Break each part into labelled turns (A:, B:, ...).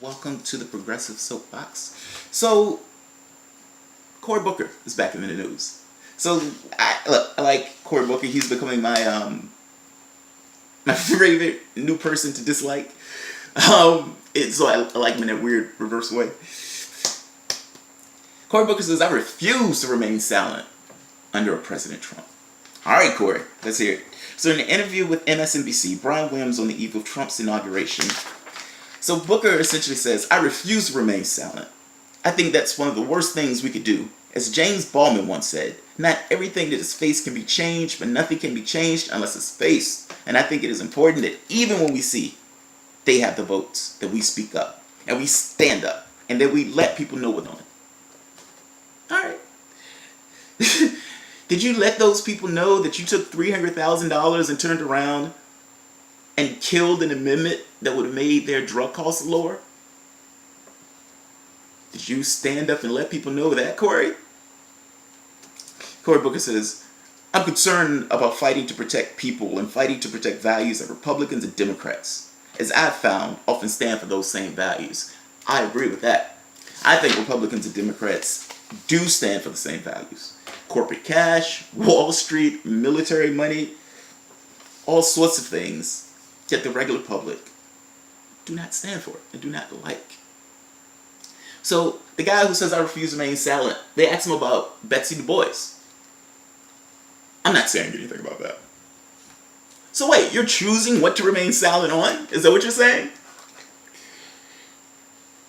A: Welcome to the Progressive Soapbox. So, Cory Booker is back in the news. So, I like Cory Booker. He's becoming my favorite new person to dislike. So I like him in that weird reverse way. Cory Booker says, "I refuse to remain silent under a President Trump." All right, Cory, let's hear it. So, in an interview with MSNBC, Brian Williams on the eve of Trump's inauguration, so Booker essentially says, "I refuse to remain silent. I think that's one of the worst things we could do. As James Baldwin once said, not everything that is faced can be changed, but nothing can be changed unless it's faced. And I think it is important that even when we see they have the votes, that we speak up, and we stand up, and that we let people know what's on it." All right. Did you let those people know that you took $300,000 and turned around and killed an amendment that would have made their drug costs lower? Did you stand up and let people know that, Cory? Cory Booker says, "I'm concerned about fighting to protect people and fighting to protect values that Republicans and Democrats, as I've found, often stand for those same values." I agree with that. I think Republicans and Democrats do stand for the same values. Corporate cash, Wall Street, military money, all sorts of things that the regular public do not stand for and do not like. So the guy who says, "I refuse to remain silent," they asked him about Betsy Devos. I'm not saying anything about that. So wait, you're choosing what to remain silent on? Is that what you're saying?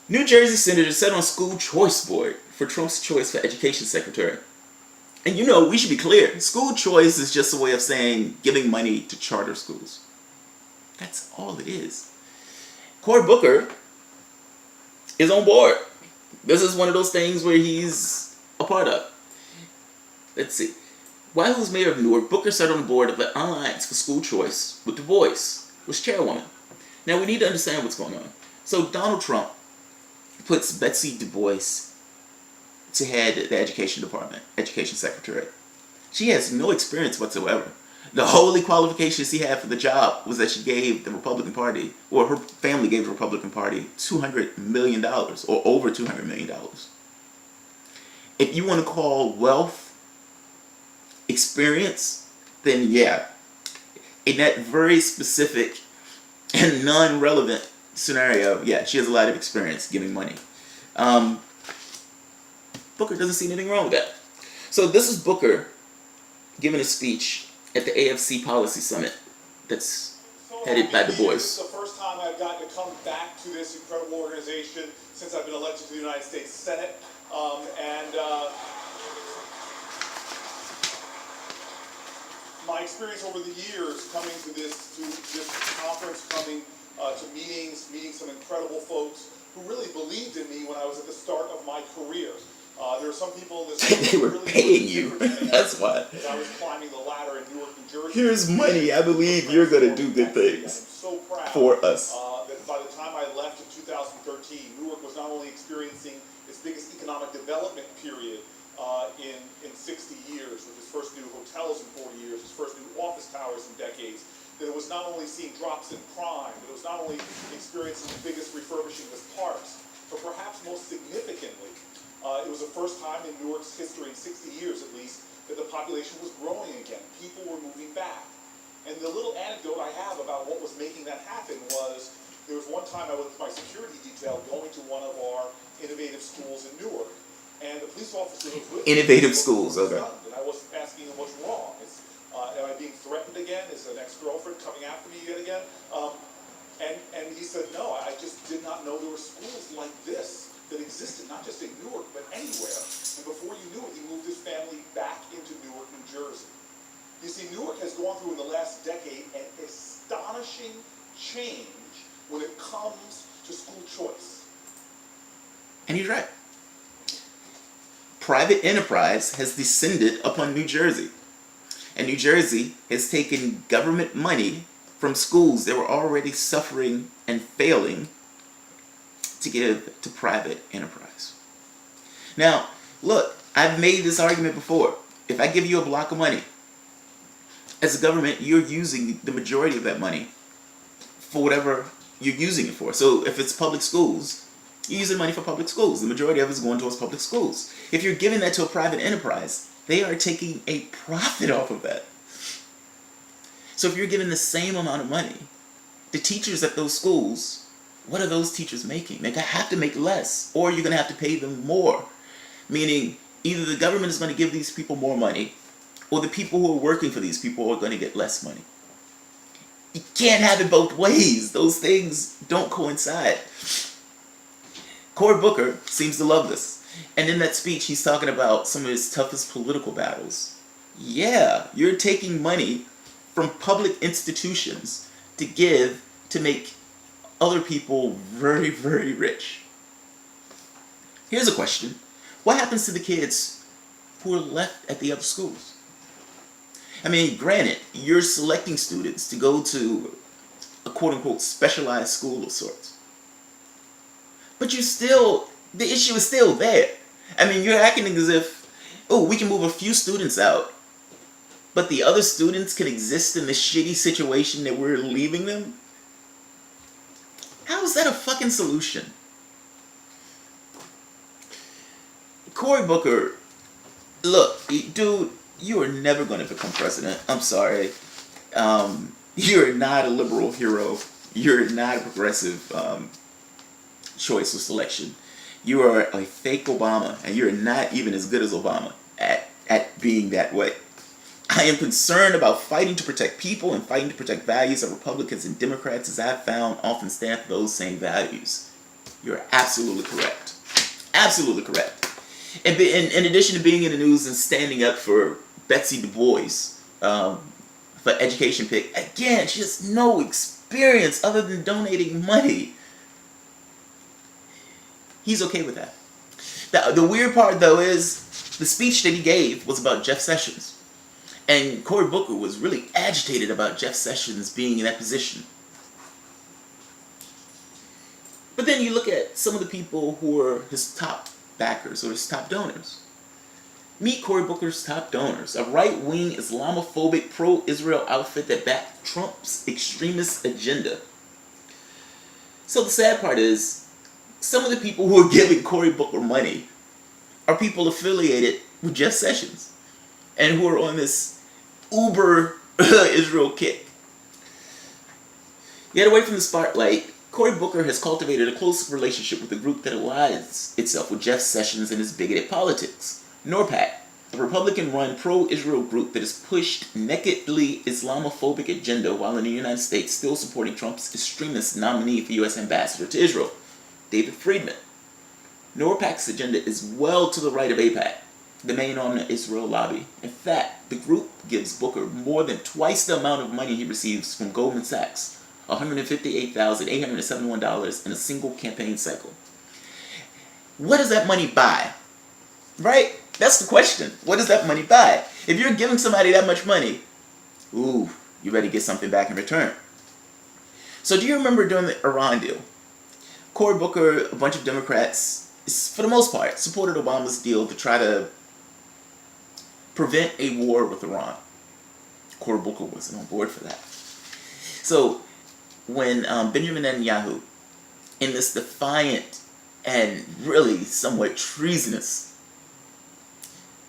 A: New Jersey senator sat on school choice board for Trump's choice for education secretary. And we should be clear. School choice is just a way of saying giving money to charter schools. That's all it is. Cory Booker is on board. This is one of those things where he's a part of. Let's see. While he was mayor of Newark, Booker sat on the board of the Alliance for School Choice with Devos, was chairwoman. Now we need to understand what's going on. So Donald Trump puts Betsy Devos to head the education department, education secretary. She has no experience whatsoever. The only qualifications she had for the job was that she gave the Republican Party, or her family gave the Republican Party, $200 million, or over $200 million. If you want to call wealth experience, then yeah, in that very specific and non-relevant scenario, yeah, she has a lot of experience giving money. Booker doesn't see anything wrong with that. So this is Booker giving a speech at the AFC Policy Summit that's headed by Du Bois.
B: This is the first time I've gotten to come back to this incredible organization since I've been elected to the United States Senate. My experience over the years coming to this conference, coming to meeting some incredible folks who really believed in me when I was at the start of my career. There are some people in this
A: They were
B: really
A: paying you. That's why.
B: As I was climbing the ladder in Newark, New Jersey.
A: Here's money. I believe you're going to do good things
B: So proud
A: for us.
B: that by the time I left in 2013, Newark was not only experiencing its biggest economic development period in 60 years, with its first new hotels in 40 years, its first new office towers in decades, that it was not only seeing drops in crime, that it was not only experiencing the biggest refurbishing of its parks, but perhaps most significantly, it was the first time in Newark's history, in 60 years at least, that the population was growing again. People were moving back. And the little anecdote I have about what was making that happen was, there was one time I was with my security detail going to one of our innovative schools in Newark, and the police officer was with me.
A: Innovative schools, okay.
B: And I was asking him what's wrong. Am I being threatened again? Is an ex-girlfriend coming after me yet again? And he said, "No, I just did not know there were schools like this that existed, not just in Newark, but anywhere." And before you knew it, he moved his family back into Newark, New Jersey. You see, Newark has gone through in the last decade an astonishing change when it comes to school choice.
A: And he's right. Private enterprise has descended upon New Jersey. And New Jersey has taken government money from schools that were already suffering and failing to give to private enterprise. Now, look, I've made this argument before. If I give you a block of money, as a government, you're using the majority of that money for whatever you're using it for. So if it's public schools, you're using money for public schools. The majority of it is going towards public schools. If you're giving that to a private enterprise, they are taking a profit off of that. So if you're giving the same amount of money, the teachers at those schools, what are those teachers making? They have to make less, or you're going to have to pay them more. Meaning, either the government is going to give these people more money, or the people who are working for these people are going to get less money. You can't have it both ways. Those things don't coincide. Cory Booker seems to love this. And in that speech, he's talking about some of his toughest political battles. Yeah, you're taking money from public institutions to give to make other people very, very rich. Here's a question. What happens to the kids who are left at the other schools? I mean, granted, you're selecting students to go to a quote-unquote specialized school of sorts. But the issue is still there. I mean, you're acting as if, oh, we can move a few students out, but the other students can exist in the shitty situation that we're leaving them? How is that a fucking solution? Cory Booker, look, dude, you are never going to become president. I'm sorry. You're not a liberal hero. You're not a progressive choice or selection. You are a fake Obama, and you're not even as good as Obama at being that way. I am concerned about fighting to protect people and fighting to protect values that Republicans and Democrats, as I've found, often stand for those same values. You're absolutely correct. Absolutely correct. And in addition to being in the news and standing up for Betsy Devos for education pick, again, she has no experience other than donating money. He's okay with that. The weird part, though, is the speech that he gave was about Jeff Sessions. And Cory Booker was really agitated about Jeff Sessions being in that position. But then you look at some of the people who are his top backers or his top donors. Meet Cory Booker's top donors, a right-wing Islamophobic pro-Israel outfit that backed Trump's extremist agenda. So the sad part is, some of the people who are giving Cory Booker money are people affiliated with Jeff Sessions and who are on this uber Israel kick. Yet away from the spotlight, Cory Booker has cultivated a close relationship with a group that aligns itself with Jeff Sessions and his bigoted politics. NORPAC, a Republican-run pro-Israel group that has pushed nakedly Islamophobic agenda while in the United States still supporting Trump's extremist nominee for U.S. ambassador to Israel, David Friedman. NORPAC's agenda is well to the right of AIPAC, the main on the Israel lobby. In fact, the group gives Booker more than twice the amount of money he receives from Goldman Sachs, $158,871 in a single campaign cycle. What does that money buy? Right? That's the question. What does that money buy? If you're giving somebody that much money, ooh, you better get something back in return. So do you remember during the Iran deal? Cory Booker, a bunch of Democrats, for the most part, supported Obama's deal to try to prevent a war with Iran. Cory Booker wasn't on board for that. So when Benjamin Netanyahu, in this defiant and really somewhat treasonous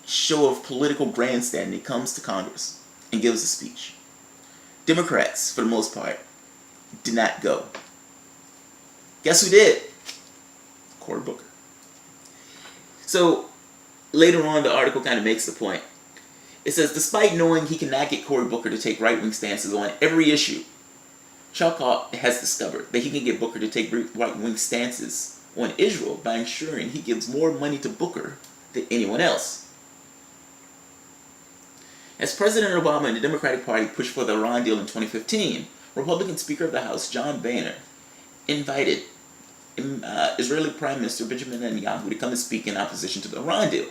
A: show of political grandstanding, comes to Congress and gives a speech, Democrats, for the most part, did not go. Guess who did? Cory Booker. So later on, the article kind of makes the point. It says, despite knowing he cannot get Cory Booker to take right-wing stances on every issue, Chilcott has discovered that he can get Booker to take right-wing stances on Israel by ensuring he gives more money to Booker than anyone else. As President Obama and the Democratic Party pushed for the Iran deal in 2015, Republican Speaker of the House John Boehner invited Israeli Prime Minister Benjamin Netanyahu to come and speak in opposition to the Iran deal,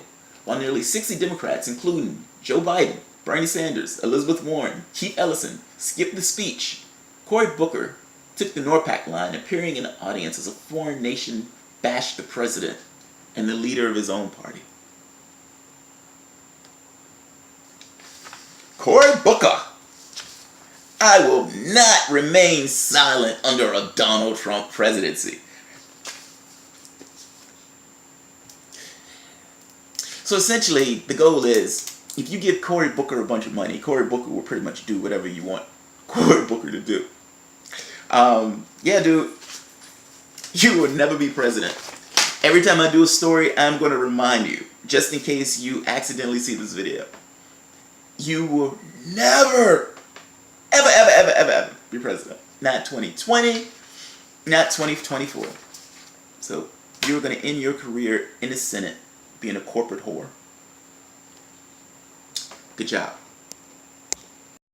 A: while nearly 60 Democrats, including Joe Biden, Bernie Sanders, Elizabeth Warren, Keith Ellison, skipped the speech. Cory Booker took the NORPAC line, appearing in the audience as a foreign nation bashed the president and the leader of his own party. Cory Booker, I will not remain silent under a Donald Trump presidency. So essentially, the goal is, if you give Cory Booker a bunch of money, Cory Booker will pretty much do whatever you want Cory Booker to do. Yeah, dude, you will never be president. Every time I do a story, I'm going to remind you, just in case you accidentally see this video, you will never, ever be president. Not 2020, not 2024. So you're going to end your career in the Senate being a corporate whore. Good job.